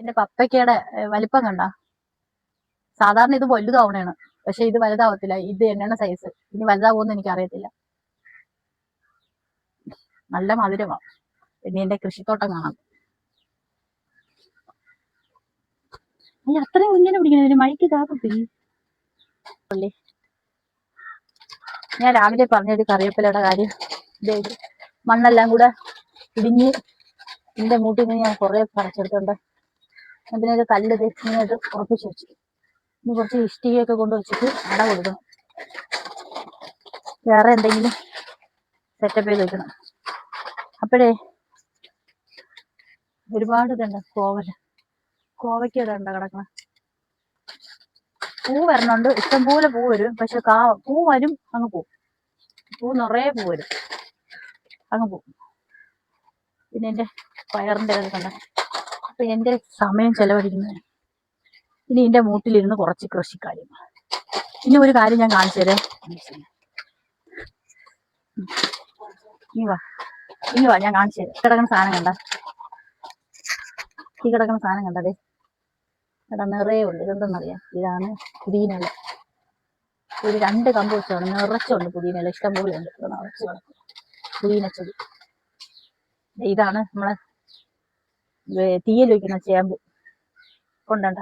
എന്റെ പപ്പയ്ക്കയുടെ വലിപ്പം കണ്ട. സാധാരണ ഇത് വലുതാവണേണ്, പക്ഷെ ഇത് വലുതാവത്തില്ല. ഇത് എണ്ണ സൈസ്. ഇനി വലുതാവുമെന്ന് എനിക്ക് അറിയത്തില്ല. നല്ല മധുരമാണ്. പിന്നെ എന്റെ കൃഷിത്തോട്ടം കാണാം. അത്രയും ഇങ്ങനെ പിടിക്കണ മൈക്ക് താക്കത്തില്ലേ. ഞാൻ രാവിലെ പറഞ്ഞൊരു കറിവേപ്പിലയുടെ കാര്യം. മണ്ണെല്ലാം കൂടെ ഇടിഞ്ഞ് ഇതിന്റെ മൂട്ടിൽ നിന്ന് ഞാൻ കുറെ പറിച്ചെടുത്തുണ്ട്. പിന്നെ ഒരു കല്ല് ഇങ്ങനെയായിട്ട് ഉറപ്പിച്ച് വെച്ചു. ഇനി കുറച്ച് ഇഷ്ടികയൊക്കെ കൊണ്ട് വെച്ചിട്ട് അട കൊടുക്കണം. വേറെ എന്തെങ്കിലും സെറ്റപ്പ് ചെയ്ത് വെക്കണം. അപ്പോഴേ ഒരുപാട് ഇതുണ്ട്. കോവയ്ക്ക ഇതുണ്ട് കിടക്കണം. പൂ വരണുണ്ട്, ഇഷ്ടംപോലെ പൂ വരും. പക്ഷെ പൂ വരും, അങ്ങ് പോവും. പൂ നിറയെ പൂ വരും, അങ്ങ് പോവും. പിന്നെ എന്റെ പയറിന്റെ ഇതൊക്കെ കണ്ട. അപ്പൊ എന്റെ സമയം ചെലവഴിക്കുന്നത് ഇനി എന്റെ മൂട്ടിലിരുന്ന് കുറച്ച് കൃഷിക്കാര്യം. ഇനി ഒരു കാര്യം ഞാൻ കാണിച്ചു തരാം. ഇനി വാ ഞാൻ കാണിച്ചു തരാം. കിടക്കുന്ന സാധനം കണ്ട. ഈ കിടക്കുന്ന സാധനം കണ്ടതേ. ഇവിടെ നിറയെ ഉണ്ട്. ഇതെന്തെന്നറിയാം? ഇതാണ് പുതിനയില. ഒരു 2 കമ്പ് വെച്ചാണ്. നിറച്ചുണ്ട് പുതിനയില, ഇഷ്ടം പോലെ ഉണ്ട്. നിറച്ച് കിടക്കും പുതിനച്ചെടി. ഇതാണ് നമ്മളെ തീയൽ വയ്ക്കുന്ന ചേമ്പ്. കൊണ്ടണ്ട.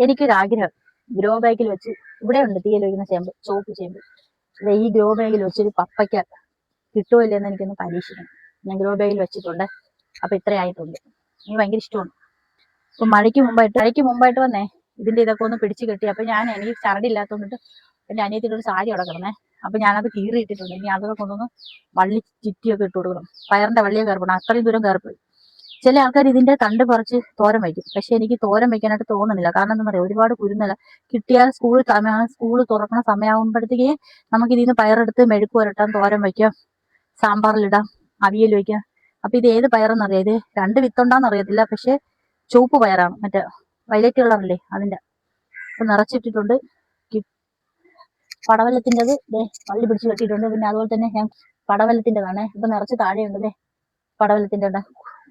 എനിക്കൊരാഗ്രഹം, ഗ്രോ ബാഗിൽ വെച്ച്, ഇവിടെ ഉണ്ട് തീയൽ വയ്ക്കുന്ന ചേമ്പ്, ചുവപ്പ് ചേമ്പ്. ഈ ഗ്രോ ബാഗിൽ വെച്ചൊരു പപ്പയ്ക്ക കിട്ടുമോ ഇല്ലെന്ന് എനിക്കൊന്ന് പരീക്ഷിക്കണം. ഞാൻ ഗ്രോ ബാഗിൽ വെച്ചിട്ടുണ്ട്. അപ്പൊ ഇത്രയായിട്ടുണ്ട്. എനിക്ക് ഭയങ്കര ഇഷ്ടമാണ്. അപ്പൊ മഴയ്ക്ക് മുമ്പായിട്ട് വന്നേ ഇതിന്റെ ഇതൊക്കെ ഒന്ന് പിടിച്ചു കെട്ടി. അപ്പൊ എനിക്ക് ചരടില്ലാത്തോണ്ടിട്ട് എന്റെ അനിയത്തിൻ്റെ ഒരു സാരി അവിടെ കിടന്നേ. അപ്പൊ ഞാനത് കീറിയിട്ടിട്ടുണ്ട്. ഇനി അതൊക്കെ കൊണ്ടൊന്ന് വള്ളി ചുറ്റിയൊക്കെ ഇട്ട് കൊടുക്കണം. പയറിന്റെ വള്ളിയെ കയറിപ്പോണം. അത്രയും ദൂരം കയറിപ്പോയി. ചില ആൾക്കാർ ഇതിന്റെ തണ്ട് പറിച്ച് തോരൻ വയ്ക്കും. പക്ഷെ എനിക്ക് തോരൻ വെക്കാനായിട്ട് തോന്നുന്നില്ല. കാരണം എന്താ പറയുക, ഒരുപാട് കുരുന്നില. കിട്ടിയാൽ സ്കൂൾ തുറക്കുന്ന സമയമാകുമ്പോഴത്തേക്ക് നമുക്ക് ഇതിൽ നിന്ന് പയറെടുത്ത് മെഴുക്ക് പുരട്ടാം, തോരൻ വയ്ക്കാം, സാമ്പാറിലിടാം, അവിയൽ വയ്ക്കാം. അപ്പൊ ഇത് ഏത് പയറെന്നറിയാം? ഇത് 2 വിത്തുണ്ടാന്ന് അറിയത്തില്ല. പക്ഷെ ചുവപ്പ് പയറാണ്, മറ്റേ വയലറ്റ് കളറല്ലേ അതിന്റെ. അപ്പൊ നിറച്ചിട്ടിട്ടുണ്ട്. പടവലത്തിൻ്റെത് വള്ളി പിടിച്ച് കെട്ടിയിട്ടുണ്ട്. പിന്നെ അതുപോലെ തന്നെ ഞാൻ പടവലത്തിൻ്റെതാണ്. ഇപ്പൊ നിറച്ച് താഴെയുണ്ട്. പടവലത്തിന്റെ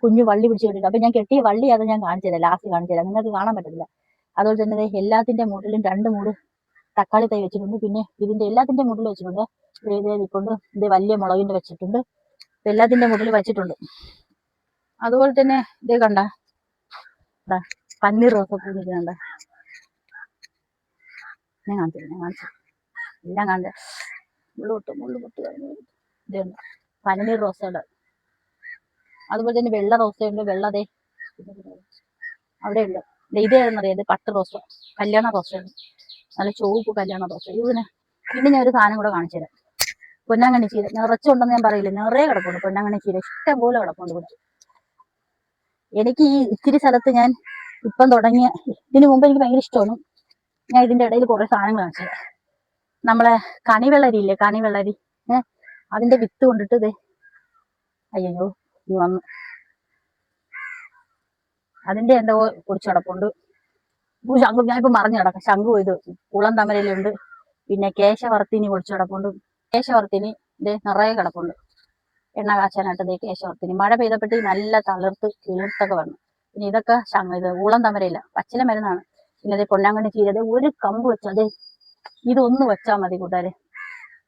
കുഞ്ഞു വള്ളി പിടിച്ച് കെട്ടിട്ട്. അപ്പൊ ഞാൻ കെട്ടിയ വള്ളി അത് ഞാൻ കാണിച്ചു തരാം, ലാസ്റ്റ് കാണിച്ചു തരാം. നിങ്ങൾക്ക് കാണാൻ പറ്റത്തില്ല. അതുപോലെ തന്നെ എല്ലാത്തിന്റെ മൂട്ടിലും 2 മൂട് തക്കാളി തൈ വെച്ചിട്ടുണ്ട്. പിന്നെ ഇതിന്റെ എല്ലാത്തിന്റെ മൂട്ടിലും വെച്ചിട്ടുണ്ട്. ഇപ്പോണ്ട് ഇത് വലിയ മുളകിന്റെ വെച്ചിട്ടുണ്ട്. എല്ലാത്തിന്റെ മൂട്ടിലും വെച്ചിട്ടുണ്ട്. അതുപോലെ തന്നെ ഇത് കണ്ട പന്നീർ റോസപ്പൂ നിൽക്കുന്നുണ്ട്. ഞാൻ കാണിച്ചു എല്ലാം കണ്ട് മുള്ളു പൊട്ട് ഇതുണ്ട് പന്നീർ റോസയുടെ. അതുപോലെ തന്നെ വെള്ള റോസയുണ്ട്. വെള്ളതേ അവിടെ ഉണ്ട്. ഇതേതെന്നറിയാം? പട്ട് റോസ, കല്യാണ റോസയാണ്. നല്ല ചുവപ്പ് കല്യാണ റോസ. ഇതിന് പിന്നെ ഞാൻ ഒരു സാധനം കൂടെ കാണിച്ചു തരാം. പൊന്നാങ്കണ്ണി ചീര നിറച്ചുണ്ടെന്ന് ഞാൻ പറയില്ല, നിറയെ കിടപ്പുണ്ട് പൊന്നാങ്കണ്ണി ചീര. ഇഷ്ടം പോലെ കിടപ്പുണ്ട് ഇവിടെ. എനിക്ക് ഈ ഇത്തിരി സ്ഥലത്ത് ഞാൻ ഇപ്പം തുടങ്ങിയ, ഇതിനു മുമ്പ് എനിക്ക് ഭയങ്കര ഇഷ്ടമാണ്. ഞാൻ ഇതിന്റെ ഇടയിൽ കുറെ സാധനങ്ങൾ കാണിച്ചു തരാം. നമ്മളെ കണിവെള്ളരി ഇല്ലേ, കണിവെള്ളരി, അതിന്റെ വിത്ത് കൊണ്ടിട്ട് ഇതേ, അയ്യോ നീ വന്നു, അതിന്റെ എന്തോ പൊടിച്ചു കിടപ്പുണ്ട്. ശംഖു ഞാനിപ്പോ മറിഞ്ഞു കിടക്കാം. ശംഖു ഇത് കുളം തമരയിലുണ്ട്. പിന്നെ കേശവർത്തിനി പൊടിച്ചു കിടപ്പുണ്ട്. കേശവർത്തിനി ഇത് നിറയെ കിടപ്പുണ്ട്. എണ്ണ കാച്ചാനായിട്ട് ഇതേ കേശവർത്തിനി. മഴ പെയ്തപ്പോഴത്തേ നല്ല കിളിർത്തൊക്കെ വന്നു. പിന്നെ ഇതൊക്കെ ഇത് ഊളം തമരയില്ല, പച്ചില മരുന്നാണ്. പിന്നെ അതേ പൊന്നാങ്കണ്ണി ചീര. ഒരു കമ്പ് വെച്ചതേ, ഇതൊന്ന് വെച്ചാൽ മതി കൂട്ടുകാരെ.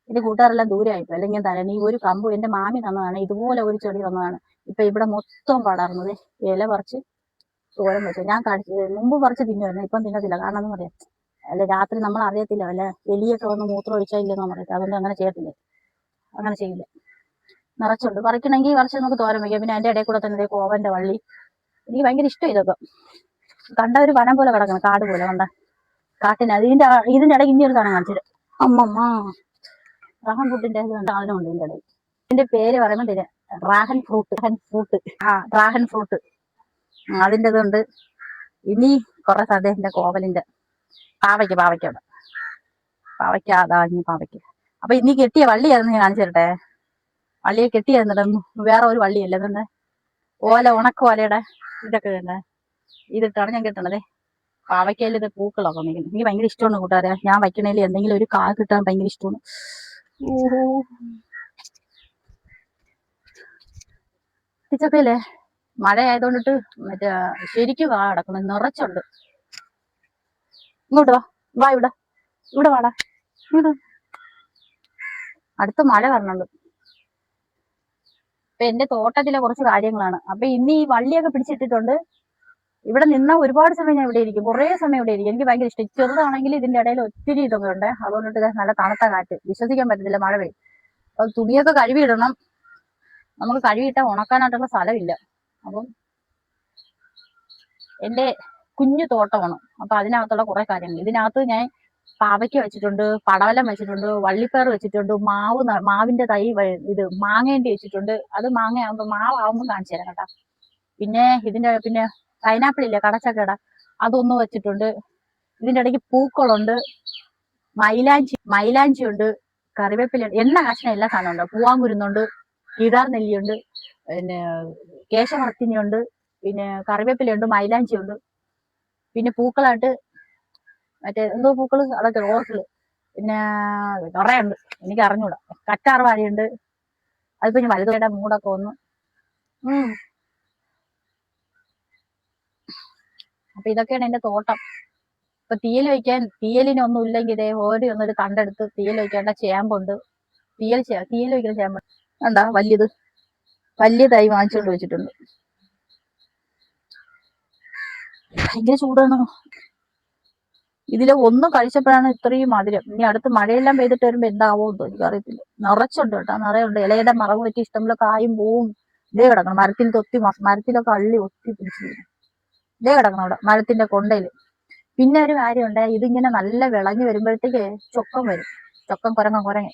എന്റെ കൂട്ടുകാരെല്ലാം ദൂരമായിപ്പോ. അല്ലെങ്കിൽ തരാം. ഈ ഒരു കമ്പ് എന്റെ മാമി തന്നതാണ്. ഇതുപോലെ ഒരു ചെടി തന്നതാണ്. ഇപ്പൊ ഇവിടെ മൊത്തം പടർന്നത്. ഇല പറിച്ച് തോരൻ വെച്ചു. ഞാൻ മുമ്പ് പറിച്ച് തിന്നുമായിരുന്നു. ഇപ്പം തിന്നത്തില്ല. കാരണം എന്ന് പറയാം, അല്ല രാത്രി നമ്മൾ അറിയത്തില്ല, വല്ല എലിയൊക്കെ വന്ന് മൂത്രം ഒഴിച്ചാൽ ഇല്ലെന്ന് പറയട്ടെ. അതുകൊണ്ട് അങ്ങനെ ചെയ്യത്തില്ല, അങ്ങനെ ചെയ്യില്ല. നിറച്ചുണ്ട്. പറിക്കണമെങ്കിൽ കുറച്ച് നമുക്ക് തോരൻ വയ്ക്കാം. പിന്നെ അതിന്റെ ഇടയിൽ കൂടെ തന്നെ കോവന്റെ വള്ളി. എനിക്ക് ഭയങ്കര ഇഷ്ടം ഇതൊക്കെ. കണ്ട ഒരു വനം പോലെ കിടക്കണം, കാട് പോലെ. കണ്ട കാട്ടിന് ഇതിന്റെ ഇടയ്ക്ക് ഇനി ഒരു സാധനം കാണിച്ചത്. അമ്മമ്മ ഡ്രാഗൺ ഫ്രൂട്ടിന്റെ സാധനം ഉണ്ട് ഇതിന്റെ ഇടയിൽ. ഇതിന്റെ പേര് പറയുമ്പോൾ ഡ്രാഗൺ ഫ്രൂട്ട്. ഡ്രാഗൺ ഫ്രൂട്ട് അതിൻ്റെ ഇതുണ്ട്. ഇനി കുറെ സദ്യന്റെ കോവലിന്റെ പാവയ്ക്ക അതാ ഇനി പാവയ്ക്ക. അപ്പൊ ഇനി കെട്ടിയ വള്ളിയായിരുന്നു ഞാൻ കാണിച്ചു തരട്ടെ. വള്ളിയെ കെട്ടിയായിരുന്നു. വേറെ ഒരു വള്ളിയല്ല, ഇതെന്നെ ഉണക്ക ഓലയുടെ ഇതൊക്കെ തന്നെ ഇതിട്ടാണ് ഞാൻ കെട്ടണതേ. പാവയ്ക്കയിൽ ഇത് പൂക്കളൊക്കെ വന്നിരിക്കുന്നു. എനിക്ക് ഭയങ്കര ഇഷ്ടമാണ് കൂട്ടുകാരെ. ഞാൻ വയ്ക്കണേൽ എന്തെങ്കിലും ഒരു കാ കിട്ടാൻ ഭയങ്കര ഇഷ്ടമാണ്. തിച്ചക്കയില്ലേ മഴ ആയതുകൊണ്ടിട്ട് മറ്റേ ശരിക്കും കിടക്കണം, നിറച്ചുണ്ട്. ഇങ്ങോട്ട് വാ, വാ ഇവിടെ വാടാ, ഇങ്ങോട്ട്. അടുത്ത മഴ വരണുണ്ട്. ഇപ്പൊ എന്റെ തോട്ടത്തിലെ കുറച്ച് കാര്യങ്ങളാണ്. അപ്പൊ ഇന്ന് ഈ വള്ളിയൊക്കെ പിടിച്ചിട്ടിട്ടുണ്ട്. ഇവിടെ നിന്ന ഒരുപാട് സമയം ഞാൻ ഇവിടെ ഇരിക്കും, കുറേ സമയം ഇവിടെ ഇരിക്കും. എനിക്ക് ഭയങ്കര ഇഷ്ടം. ചെറുതാണെങ്കിൽ ഇതിന്റെ ഇടയിൽ ഒത്തിരി ഇതൊക്കെ ഉണ്ട്. അതുകൊണ്ടിട്ട് നല്ല തണുത്ത കാറ്റ്, വിശ്വസിക്കാൻ പറ്റത്തില്ല മഴ പെയ്യും. അപ്പൊ തുണിയൊക്കെ കഴുകിയിടണം. നമുക്ക് കഴുകിയിട്ടാൽ ഉണക്കാനായിട്ടുള്ള സ്ഥലമില്ല. അപ്പം എന്റെ കുഞ്ഞു തോട്ടമാണ്. അപ്പൊ അതിനകത്തുള്ള കുറെ കാര്യങ്ങൾ. ഇതിനകത്ത് ഞാൻ പാവയ്ക്ക വെച്ചിട്ടുണ്ട്, പടവലം വെച്ചിട്ടുണ്ട്, വള്ളിപ്പയർ വെച്ചിട്ടുണ്ട്, മാവിന്റെ തൈ ഇത് മാങ്ങേണ്ടി വെച്ചിട്ടുണ്ട്. അത് മാങ്ങയാകുമ്പോ മാവാകുമ്പോൾ കാണിച്ചു തരാം കേട്ടാ. പിന്നെ പിന്നെ പൈനാപ്പിൾ ഇല്ല, കടച്ചക്കട, അതൊന്നും വെച്ചിട്ടുണ്ട്. ഇതിന്റെ ഇടയ്ക്ക് പൂക്കളുണ്ട്, മൈലാഞ്ചി ഉണ്ട്, കറിവേപ്പില, എണ്ണ കഷ്ണം എല്ലാ സാധനം ഉണ്ട്. പൂവാങ്കുരുന്നുണ്ട്, കീടാർ നെല്ലിയുണ്ട്, പിന്നെ കേശവർത്തിനിയുണ്ട്, പിന്നെ കറിവേപ്പിലുണ്ട്, മൈലാഞ്ചി ഉണ്ട്. പിന്നെ പൂക്കളായിട്ട് മറ്റേ എന്തോ പൂക്കള്, അതൊക്കെ ഓർക്കിള്, പിന്നെ കുറേയുണ്ട്, എനിക്ക് അറിഞ്ഞൂടാ. കറ്റാർ വാഴയുണ്ട്. അതിപ്പോ ഞാൻ വലുതയുടെ മൂടൊക്കെ വന്നു. അപ്പൊ ഇതൊക്കെയാണ് എന്റെ തോട്ടം. ഇപ്പൊ തീയലിനൊന്നും ഇല്ലെങ്കിൽ ഇതേ ഒന്നൊരു കണ്ടെടുത്ത് തീയൽ വയ്ക്കേണ്ട ചേമ്പുണ്ട്. തീയൽ വയ്ക്കുന്ന ചേമ്പുണ്ട്. എന്താ വലിയ തൈ വാങ്ങിച്ചുകൊണ്ട് വെച്ചിട്ടുണ്ട്. ഭയങ്കര ചൂടാണ്. ഇതില് ഒന്ന് കഴിച്ചപ്പോഴാണ് ഇത്രയും മധുരം. ഇനി അടുത്ത് മഴയെല്ലാം പെയ്തിട്ട് വരുമ്പോ എന്താവോ എന്തോ എനിക്കറിയത്തില്ല. നിറച്ചുണ്ട് കേട്ടോ, നിറയുണ്ട്. ഇലയുടെ മറവ് പറ്റി ഇഷ്ടംപോലെ കായും പൂവും ഇതേ കിടക്കണം. മരത്തിലൊക്കെ അള്ളി ഒത്തി പിടിച്ചിരിക്കുന്നു. ഇതേ കിടക്കണം അവിടെ മരത്തിന്റെ കൊണ്ടയില്. പിന്നെ ഒരു കാര്യമുണ്ട്, ഇതിങ്ങനെ നല്ല വിളഞ്ഞു വരുമ്പോഴത്തേക്ക് ചൊക്കം വരും. കുരങ്ങ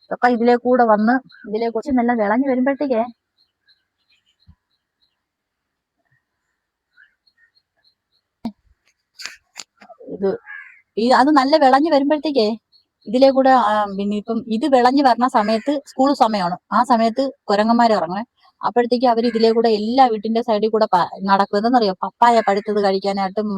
ചൊക്ക ഇതിലേക്കൂടെ വന്ന് കുറച്ച് നല്ല വിളഞ്ഞു വരുമ്പോഴത്തേക്ക് അത് നല്ല വിളഞ്ഞു വരുമ്പോഴത്തേക്കേ ഇതിലേ കൂടെ പിന്നെ ഇപ്പം ഇത് വിളഞ്ഞു വരുന്ന സമയത്ത് സ്കൂൾ സമയമാണ്. ആ സമയത്ത് കുരങ്ങന്മാർ ഇറങ്ങും. അപ്പോഴത്തേക്ക് അവർ ഇതിലേ കൂടെ എല്ലാ വീട്ടിന്റെ സൈഡിൽ കൂടെ നടക്കും. എന്തെന്നറിയോ, പപ്പായ പഴുത്തത് കഴിക്കാനായിട്ടും,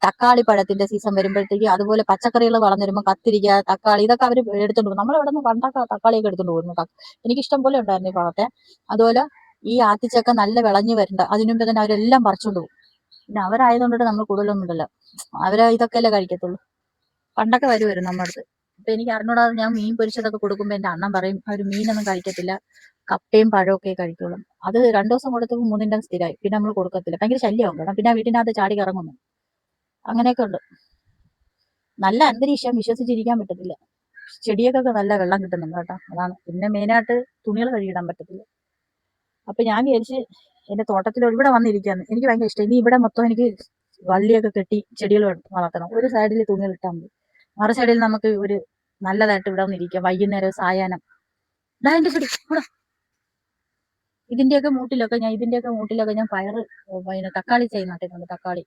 തക്കാളി പഴത്തിന്റെ സീസൺ വരുമ്പോഴത്തേക്ക്, അതുപോലെ പച്ചക്കറികൾ വളർന്നു വരുമ്പോൾ കത്തിരിക്ക, തക്കാളി, ഇതൊക്കെ അവർ എടുത്തോണ്ട് പോകും. നമ്മളിവിടെ നിന്ന് പണ്ടൊക്കെ തക്കാളിയൊക്കെ എടുത്തോണ്ട് പോകുന്നു. എനിക്ക് ഇഷ്ടം പോലെ ഉണ്ടായിരുന്നു ഈ ഭാഗത്തെ. അതുപോലെ ഈ ആത്തിച്ചക്ക നല്ല വിളഞ്ഞു വരണ്ട അതിനു മുമ്പ് തന്നെ അവരെല്ലാം പറിച്ചോണ്ട് പോകും. പിന്നെ അവരായതുകൊണ്ടിട്ട് നമ്മൾ കൂടുതലൊന്നും ഇല്ലല്ലോ, അവര് ഇതൊക്കെയല്ലേ കഴിക്കത്തുള്ളൂ. പണ്ടൊക്കെ വരുമായിരുന്നു നമ്മുടെ അടുത്ത്. അപ്പൊ എനിക്ക് അറിഞ്ഞൂടാതെ ഞാൻ മീൻ പൊരിച്ചതൊക്കെ കൊടുക്കുമ്പോ എന്റെ അണ്ണൻ പറയും അവര് മീനൊന്നും കഴിക്കത്തില്ല, കപ്പയും പഴമൊക്കെ കഴിക്കുള്ളൂ. അത് 2 ദിവസം കൊടുത്തപ്പോൾ 3 സ്ഥിരമായി. പിന്നെ നമ്മൾ കൊടുക്കത്തില്ല, ഭയങ്കര ശല്യമാകും കേട്ടോ. പിന്നെ വീട്ടിനകത്ത് ചാടി കറങ്ങുന്നു. അങ്ങനെയൊക്കെ ഉണ്ട്. നല്ല അന്തരീക്ഷം, വിശ്വസിച്ചിരിക്കാൻ പറ്റത്തില്ല. ചെടിയൊക്കെ നല്ല വെള്ളം കിട്ടുന്നുണ്ട് കേട്ടോ, അതാണ്. പിന്നെ മെയിനായിട്ട് തുണികൾ കഴുകിയിടാൻ പറ്റത്തില്ല. അപ്പൊ ഞാൻ വിചാരിച്ച് എന്റെ തോട്ടത്തിൽ ഇവിടെ വന്നിരിക്കാന്ന്. എനിക്ക് ഭയങ്കര ഇഷ്ടം. ഇനി ഇവിടെ മൊത്തം എനിക്ക് വള്ളിയൊക്കെ കെട്ടി ചെടികൾ വളർത്തണം. ഒരു സൈഡിൽ തുണികൾ ഇട്ടാൽ മതി, മറു സൈഡിൽ നമുക്ക് ഒരു നല്ലതായിട്ട് ഇവിടെ വന്നിരിക്കാം. വൈകുന്നേരം സായാഹ്നം എന്റെ ചെടി ഇവിടെ ഇതിന്റെയൊക്കെ മൂട്ടിലൊക്കെ ഞാൻ പയറ്, പിന്നെ തക്കാളി തൈ നട്ടിട്ടുണ്ട്.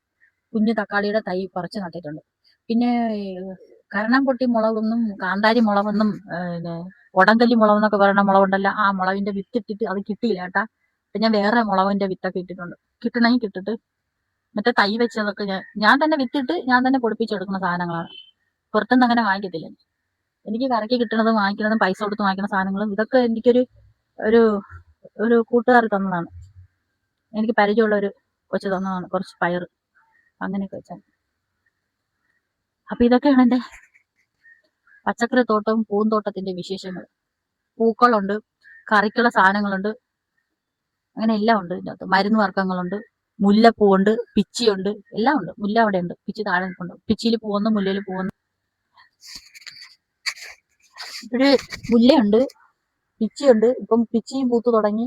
കുഞ്ഞു തക്കാളിയുടെ തൈ പറിച്ച് നട്ടിട്ടുണ്ട്. പിന്നെ കരണം പൊട്ടി മുളകൊന്നും, കാന്താരി മുളകൊന്നും, ഉടങ്കല്ലി മുളകെന്നൊക്കെ പറയുന്ന മുളകുണ്ടല്ലോ, ആ മുളകിന്റെ വിത്തിട്ടിട്ട് അത് കിട്ടിയില്ല കേട്ടാ. അപ്പൊ ഞാൻ വേറെ മുളകിന്റെ വിത്തൊക്കെ ഇട്ടിട്ടുണ്ട്. കിട്ടണമെങ്കിൽ കിട്ടിട്ട് മറ്റേ തൈ വെച്ചതൊക്കെ ഞാൻ തന്നെ വിത്തിട്ട് ഞാൻ തന്നെ പൊടിപ്പിച്ചെടുക്കുന്ന സാധനങ്ങളാണ്. പുറത്തുനിന്ന് അങ്ങനെ വാങ്ങിക്കത്തില്ല. എനിക്ക് കറക്കി കിട്ടണതും വാങ്ങിക്കുന്നതും പൈസ കൊടുത്ത് വാങ്ങിക്കുന്ന സാധനങ്ങളും ഇതൊക്കെ എനിക്കൊരു ഒരു കൂട്ടുകാർ തന്നതാണ്. എനിക്ക് പരിചയമുള്ള ഒരു കൊച്ചു തന്നതാണ് കുറച്ച് പയർ, അങ്ങനെയൊക്കെ വെച്ചാൽ. അപ്പൊ ഇതൊക്കെയാണ് എന്റെ പച്ചക്കറി തോട്ടവും പൂന്തോട്ടത്തിന്റെ വിശേഷങ്ങൾ. പൂക്കളുണ്ട്, കറിക്കുള്ള സാധനങ്ങളുണ്ട്, അങ്ങനെ എല്ലാം ഉണ്ട് ഇതിനകത്ത്. മരുന്ന് വർഗ്ഗങ്ങളുണ്ട്, മുല്ലപ്പൂവുണ്ട്, പിച്ചിയുണ്ട്, എല്ലാം ഉണ്ട്. മുല്ല അവിടെ ഉണ്ട്, പിച്ചി താഴെ നിൽപ്പുണ്ട്. പിച്ചിയിൽ പൂവൊന്നു, മുല്ലയിൽ പൂവൊന്നു. ഒരു മുല്ലയുണ്ട്, പിച്ചിയുണ്ട്. ഇപ്പം പിച്ചിയും പൂത്തു തുടങ്ങി.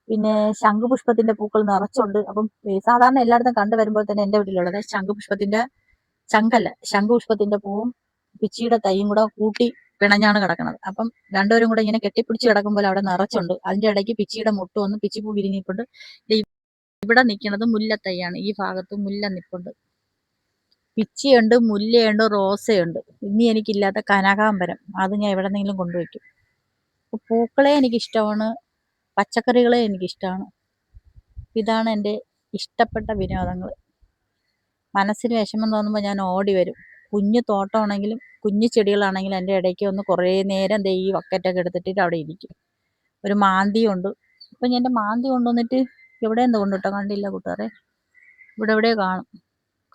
പിന്നെ ശംഖുപുഷ്പത്തിന്റെ പൂക്കൾ നിറച്ചുണ്ട്. അപ്പം സാധാരണ എല്ലായിടത്തും കണ്ടുവരുമ്പോൾ തന്നെ എന്റെ വീട്ടിലുള്ളത് ശംഖുപുഷ്പത്തിന്റെ പൂവും പിച്ചിയുടെ തൈയും കൂടെ കൂട്ടി പിണഞ്ഞാണ് കിടക്കുന്നത്. അപ്പം രണ്ടുപേരും കൂടെ ഇങ്ങനെ കെട്ടിപ്പിടിച്ച് കിടക്കുമ്പോൾ അവിടെ നിറച്ചുണ്ട്. അതിന്റെ ഇടയ്ക്ക് പിച്ചിയുടെ മുട്ട് വന്ന് പിച്ചിപ്പൂ വിരിഞ്ഞിട്ടുണ്ട്. ഇവിടെ നിൽക്കുന്നത് മുല്ലത്തൈയാണ്. ഈ ഭാഗത്ത് മുല്ല നിൽപ്പുണ്ട്. പിച്ചിയുണ്ട്, മുല്ലയുണ്ട്, റോസയുണ്ട്. ഇനി എനിക്കില്ലാത്ത കനകാംബരം, അത് ഞാൻ എവിടെന്നെങ്കിലും കൊണ്ടുവയ്ക്കും. പൂക്കളെ എനിക്കിഷ്ടമാണ്, പച്ചക്കറികളെ എനിക്കിഷ്ടമാണ്. ഇതാണ് എൻ്റെ ഇഷ്ടപ്പെട്ട വിനോദങ്ങൾ. മനസ്സിന് വിഷമം തോന്നുമ്പോൾ ഞാൻ ഓടി വരും. കുഞ്ഞു തോട്ടമാണെങ്കിലും കുഞ്ഞു ചെടികളാണെങ്കിലും എൻ്റെ ഇടയ്ക്ക് ഒന്ന് കുറേ നേരം ഈ ബക്കറ്റൊക്കെ എടുത്തിട്ട് അവിടെ ഇരിക്കും. ഒരു മാന്തിയുണ്ട്. അപ്പം എൻ്റെ മാന്തി കൊണ്ടുവന്നിട്ട് എവിടെ എന്ത് കൊണ്ടിട്ടോ കണ്ടില്ല കൂട്ടുകാരെ. ഇവിടെ എവിടെയോ കാണും,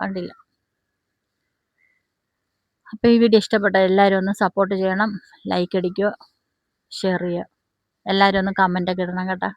കണ്ടില്ല. അപ്പോൾ ഈ വീഡിയോ ഇഷ്ടപ്പെട്ട എല്ലാവരും ഒന്ന് സപ്പോർട്ട് ചെയ്യണം. ലൈക്ക് അടിക്കുക, ഷെയർ ചെയ്യുക. എല്ലാവരും ഒന്ന് കമൻ്റൊക്കെ ഇടണം കേട്ടോ.